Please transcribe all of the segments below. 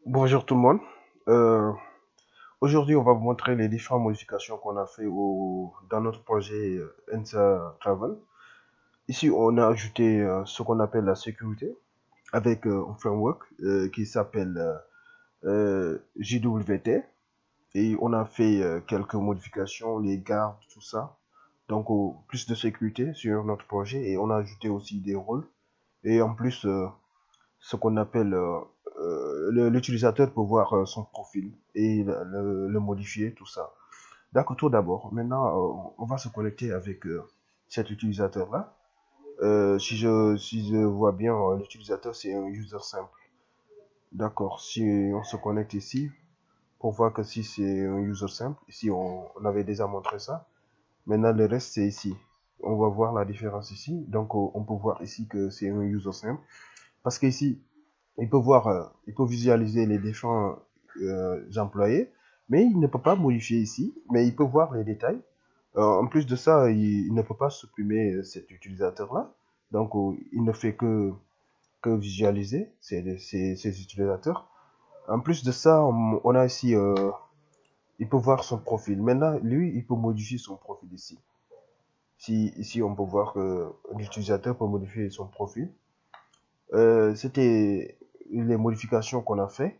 Bonjour tout le monde. Euh, Aujourd'hui, on va vous montrer les différentes modifications qu'on a fait dans notre projet ENSA Travel. Ici, on a ajouté ce qu'on appelle la sécurité avec un framework qui s'appelle JWT. Et on a fait quelques modifications, les gardes, tout ça. Donc, plus de sécurité sur notre projet. Et on a ajouté aussi des rôles. Et en plus, ce qu'on appelle l'utilisateur peut voir son profil et le modifier, tout ça. D'accord, tout d'abord, maintenant, on va se connecter avec cet utilisateur-là. Si je vois bien, l'utilisateur, c'est un user simple. D'accord, si on se connecte ici, pour voir que si c'est un user simple, ici, on avait déjà montré ça. Maintenant, le reste, c'est ici. On va voir la différence ici. Donc, on peut voir ici que c'est un user simple. Parce qu'ici, il peut visualiser les différents employés, mais il ne peut pas modifier ici, mais il peut voir les détails. En plus de ça, il ne peut pas supprimer cet utilisateur-là. Donc, il ne fait que visualiser ces utilisateurs. En plus de ça, on a ici, il peut voir son profil. Maintenant, lui, il peut modifier son profil ici. Ici, on peut voir que l'utilisateur peut modifier son profil. C'était les modifications qu'on a fait.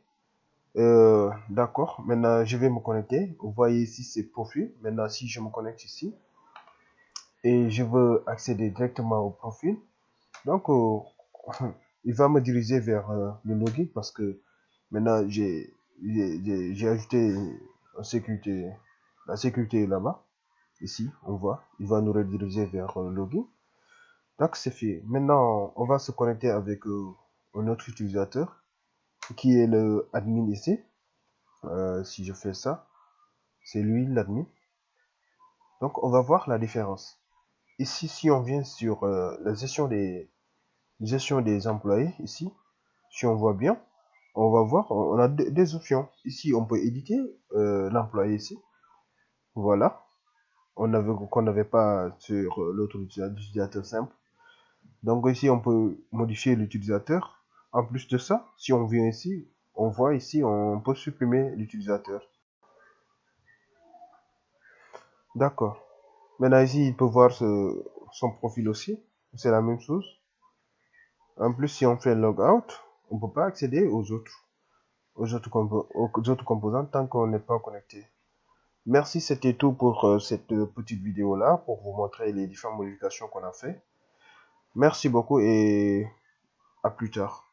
D'accord. Maintenant, je vais me connecter. Vous voyez ici, c'est profil. Maintenant, si je me connecte ici et je veux accéder directement au profil, donc il va me diriger vers le login parce que maintenant j'ai ajouté la sécurité est là-bas. Ici, on voit. Il va nous rediriger vers le login. Donc, c'est fait. Maintenant, on va se connecter avec un autre utilisateur qui est le admin ici. Si je fais ça, c'est lui l'admin. Donc, on va voir la différence. Ici, si on vient sur la gestion des employés, ici, si on voit bien, on va voir, on a des options. Ici, on peut éditer l'employé ici. Voilà. Qu'on n'avait pas sur l'autre utilisateur simple. Donc ici, on peut modifier l'utilisateur. En plus de ça, si on vient ici, on voit ici, on peut supprimer l'utilisateur. D'accord. Maintenant ici, il peut voir son profil aussi. C'est la même chose. En plus, si on fait logout, on ne peut pas accéder aux autres composants tant qu'on n'est pas connecté. Merci, c'était tout pour cette petite vidéo-là, pour vous montrer les différentes modifications qu'on a fait. Merci beaucoup et à plus tard.